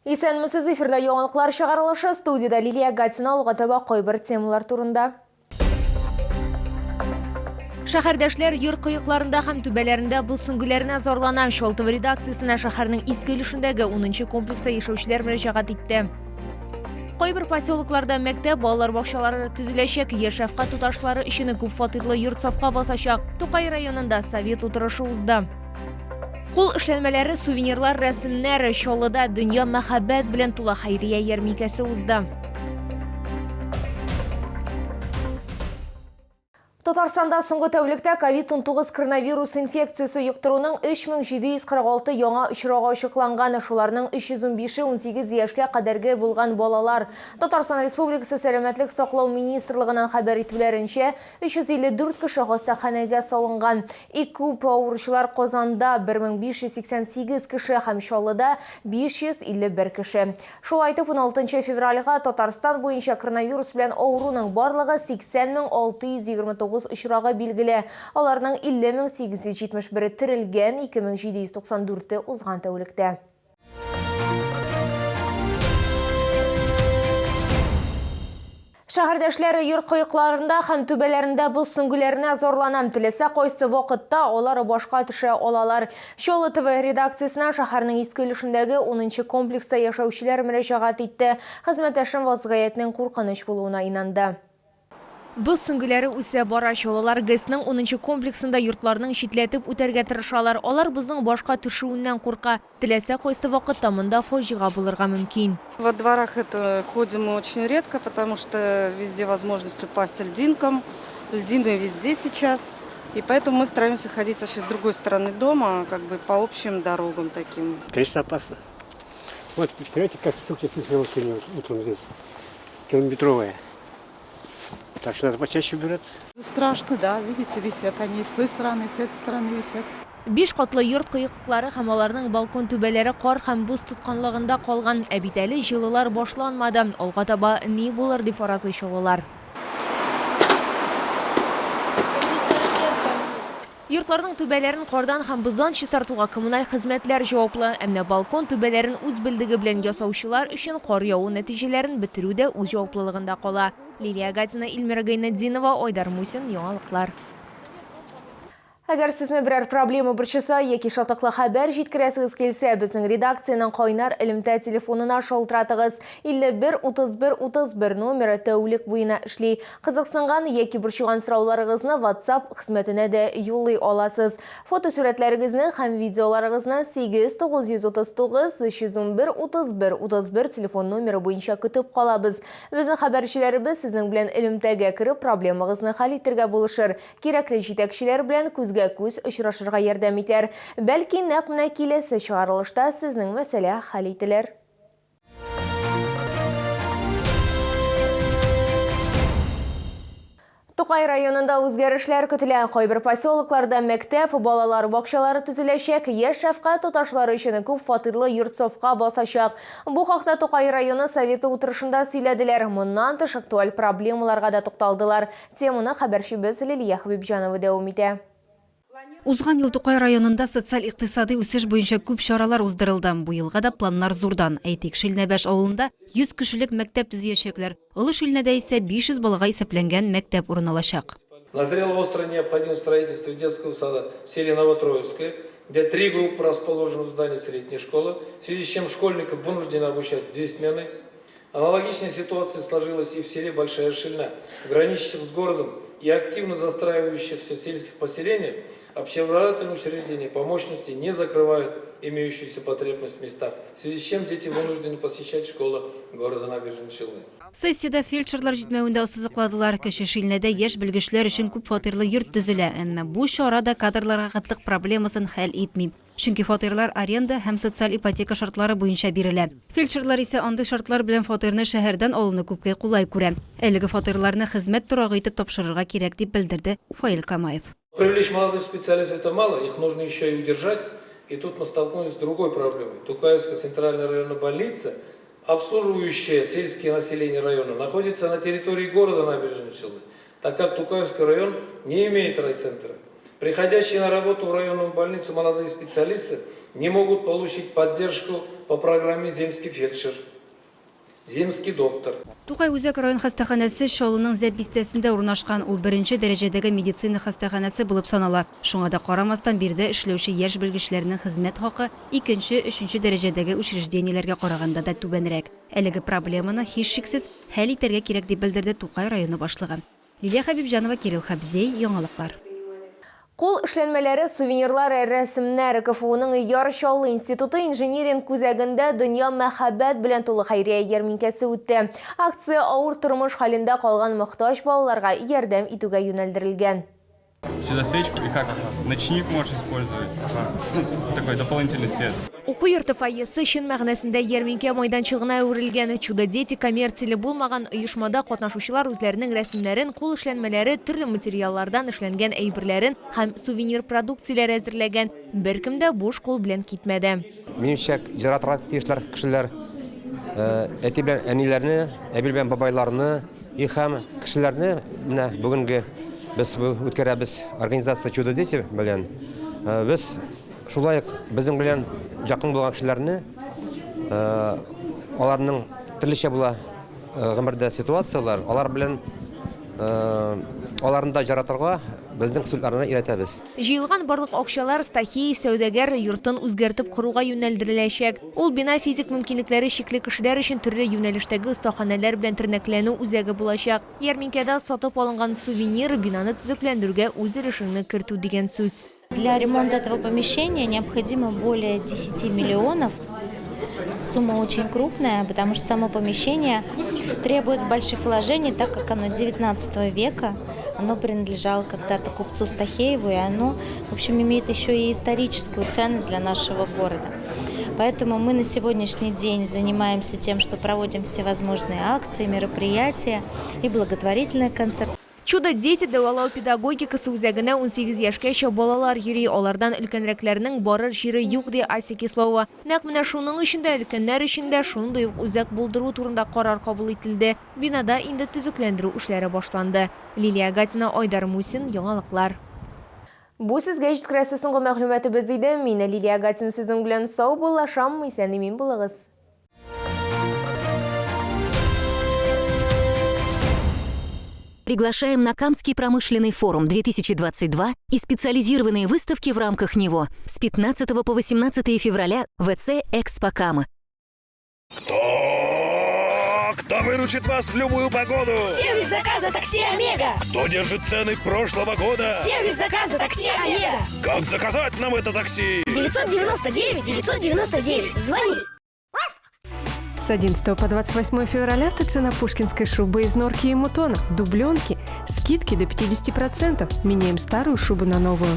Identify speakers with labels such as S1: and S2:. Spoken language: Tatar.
S1: Исәнмесез, эфирда яңалыклар чыгарылышы, студияда Лилия Гатина, алга таба койбер темалар турында. Шәһәрдәшләр йорт кыйыкларында һәм түбәләрендә бу сөңгеләренә зарлана. Шол ТВ редакциясенә шәһәрнең Иске өлешендәге 10-нчы комплекста яшәүчеләр мөрәҗәгать итте. Кайбер поселокларда мәктәп, балалар бакчалары төзеләчәк, яшь шәфкать туташлары өчен күп фатирлы йорт сафка басачак. Тукай районында совет утырышы узды. Кул эшләнмәләре, сувенирлар, рәсемнәр, Чаллыда дөнья мәхәббәт белән тула хәйрия ярминкәсе узды. Татарстанда соңгы тәүлектә COVID-19 коронавирус инфекциясы йоктыруның 3746 яңа очрагы ачыкланган, шуларның 315-е 18 яшькә кадәрге булган балалар. Татарстан Республикасы Сәламәтлек саклау министрлыгының хәбәр итүләренчә, 354 кеше хастаханәгә салынган. Күп авыручылар Казанда 1588 кеше һәм Чаллыда 551 кеше. Шулай итеп, 16 февральгә Татарстан буенча коронавирус белән авыруның барлыгы 80629 очрагы билгеле. Аларның 50871 терелгән, 2794 узган тәүлектә. Шәһәрдәшләре йорт кыйыкларында һәм түбәләрендә бу сөңгеләренә зарланам. Теләсә кайсы вакытта алар башка төшә алалар. Чаллы ТВ редакциясенә шәһәрнең Иске өлешендәге 10-нчы комплекста яшәүчеләр мөрәҗәгать итте. Хезмәттәшем вазгыятьнең куркыныч булуына инанды. Бу сөңгеләре үсә бара. Чаллылар ГЭСның 10-нчы комплексында йортларның читләтеп үтәргә тырышалар. Алар безнең башка төшүеннән курка. Теләсә кайсы вакытта монда фаҗига булырга мөмкин.
S2: Во дворах это ходим мы очень редко, потому что везде возможность упасть льдинкам. Льдины везде сейчас. И поэтому мы стараемся ходить вообще с другой стороны дома, как бы по общим дорогам таким.
S3: Конечно, опасно. Вот, представляете, как инструкция слышала сегодня утром здесь, километровая. Так что надо почаще убираться.
S4: Страшно, да, видите, висят они с той стороны, с этой стороны висят.
S1: 5 катлы йорт кыйыклары һәм аларның балкон түбәләре кар һәм буз тотканлыгында калган. Бит әле җылылар башланмады. Алга таба ни булыр дип фаразлый Чаллылар. Йортларның түбәләрен кардан һәм боздан чистартуга коммуналь хезмәтләр җаваплы. Әмма балкон түбәләрен үз белдеге белән ясаучылар өчен кар яву нәтиҗәләрен бетерүдә үз җаваплылыгында кала. Лилия Гатина, Илмира Гайнетдинова, Айдар Мусин, яңалыклар. Әгәр сезне берәр проблема борчыса, яки шалтыклы хәбәр җиткерәсегез килсә, безнең редакциянең кайнар элемтә телефонына шалтыратыгыз. 51 31 31 номеры тәүлек буена эшли. Кызыксынган яки борчыган сорауларыгызны WhatsApp хезмәтенә дә юллый аласыз. Фотосурәтләрегезне һәм видеоларыгызны 8939 311 31 31 телефон номеры буенча көтеп калабыз. Безнең хәбәрчеләребез сезнең белән элемтәгә кереп проблемагызны хәл итәргә булышыр. Кирәкле җитәкчеләр белән күз очрашырга ярдәм итәр. Бәлки нәкъ менә киләсе чыгарылышта сезнең мәсьәлә хәл ителер. Тукай районында үзгәрешләр көтелә. Кайбер поселокларда мәктәп, балалар бакчалары төзеләчәк, яшь шәфкать туташлары өчен күп фатирлы йорт сафка басачак. Бу хакта Тукай районы советы утырышында сөйләделәр. Моннан тыш актуаль проблемаларга да тукталдылар. Теманы хәбәрчебез Лилия Хәбибҗанова дәвам итә.
S5: Узган ел Тукай районында социаль-икътисади үсеш буенча күп чаралар уздырылды. Бу елга да планнар зурдан. Әйтик, Шилнәбәш авылында 100 кешелек мәктәп төзиячәкләр. Олы Шилнәдә исә 500 балага исәпләнгән мәктәп урыналачак.
S6: Назрела острая необходимость строительства детского сада в селе Новотроицкое, где 3 группы расположены в здании средней школы, в связи с чем школьников вынуждены обучать 2 смены. Аналогичная ситуация сложилась и в селе Большая Шильна, граничащих с городом и активно застраивающихся сельских поселениях. Общеобразовательные учреждения по мощности не закрывают имеющуюся потребность в местах, в связи с чем дети вынуждены посещать школы города Набережной Челны.
S5: Сессияда фельдшерлар җитмәвендә ассызыкладылар. Кече Шилнәдә яшь белгечләр өчен күп фатирлы йорт төзелә, әмма бу чарада кадрларга кытлык проблемасын хәл итми. Чөнки фатирлар аренда һәм социаль ипотека шартлары буенча бирелә. Фельдшерлар исә андый шартлар белән фатирны шәһәрдән алуны күпкә кулай күрә. Әлеге фатирларны хезмәт торагы итеп тапшырырга кирәк дип белдерде Фаил Камаев.
S6: Привлечь молодых специалистов это мало, их нужно еще и удержать. И тут мы столкнулись с другой проблемой. Тукаевская центральная районная больница, обслуживающая сельское население района, находится на территории города Набережной Челны, так как Тукаевский район не имеет райцентра. Приходящие на работу в районную больницу молодые специалисты не могут получить поддержку по программе «Земский фельдшер», «Земский доктор».
S5: Тукай Үзәк район хастаханасы Шолының Зәп бистәсендә урнашкан ул беренче дәрәҗәдәге медицина хастаханасы булып санала. Шуңа да карамастан бирдә эшләүче яшь белгечләрнең хезмәт хакы икенче, өченче дәрәҗәдәге учреждениеләргә караганда да түбәнрәк. Әлеге проблеманы һичшиксез хәл итәргә кирәк дип белдерде Тукай районы башлыгы. Лилия Хәбибҗанова, Кирилл Хабзей, Яңалыклар.
S1: Кул эшләнмәләре, сувенирлар, рәсемнәр КФУның Яршаулы институты инженеринг күзәгендә дөнья мәхәббәт белән тулы хәйрия ярминкәсе үтте. Акция авыр тормыш хәлендә калган мохтаҗ балаларга ярдәм итүгә юнәлдерелгән.
S7: Сюда свечку и как ночник можешь использовать. Такой дополнительный свет.
S1: Уку йорты фойесі шын мәгънәсендә ярминкә майданчыгына әверелгән. Чудо дети коммерцияле булмаган оешмада катнашучылар үзләренең рәсемнәрен, кул эшләнмәләре, төрле материаллардан эшләнгән әйберләрен һәм сувенир продукцияләр әзерләгән. Беркем дә буш кул белән китмәде.
S8: Минемчә, җыратырга тиешләр кешеләр әти белән әниләрне, әби белән бабайларны һәм кешеләрне менә бүгенге без үткәрәбез организация «Чудо дети» белән. Без шулай безнең белән якын булган кешеләрне, аларның төрлечә була гомердә ситуациялар, алар белән аларны да яратырга безнең сүзләрне өйрәтәбез.
S1: Җыелган барлык акчалар Стахи сәүдәгәр йортын үзгәртеп коруга юнәлдереләчәк. Ул бина физик мөмкинлекләре чикле кешеләр өчен төрле юнәлештәге остаханәләр белән тернәкләнү үзәге булачак. Ярминкәдә сатып алынган сувенир бинаны төзекләндерүгә үз өлешен кертү дигән сүз.
S9: Для ремонта этого помещения необходимо более 10 миллионов. Сумма очень крупная, потому что само помещение требует больших вложений, так как оно 19 века. Оно принадлежало когда-то купцу Стахееву, и оно, в общем, имеет еще и историческую ценность для нашего города. Поэтому мы на сегодняшний день занимаемся тем, что проводим всевозможные акции, мероприятия и благотворительные концерты.
S1: Чудо дети дәвалау педагогикасы үзәгенә 18 яшькәчә балалар йөри, алардан өлкәнрәкләрнең барыр җире юк ди Ася Кислова. Нәкъ менә шуның өчен дә өлкәннәр өчен дә шундый ук үзәк булдыру турында карар кабул ителде. Бинада инде төзекләндерү эшләре башланды. Лилия Гатина, Айдар Мусин, Яңалыклар. Бу сезгә җиткерәсе соңгы мәгълүматыбыз иде. Мин Лилия Гатина сезнең белән сау булашам, исән имин булыгыз.
S10: Приглашаем на Камский промышленный форум 2022 и специализированные выставки в рамках него с 15 по 18 февраля в ВЦ «Экспо Кама».
S11: Кто выручит вас в любую погоду?
S12: Сервис заказа такси Омега.
S11: Кто держит цены прошлого года?
S12: Сервис заказа такси Омега.
S11: Как заказать нам это такси?
S12: 999 999. Звони.
S13: С 11 по 28 февраля ТЦ на Пушкинской шубы из норки и мутона, дубленки, скидки до 50%. Меняем старую шубу на новую.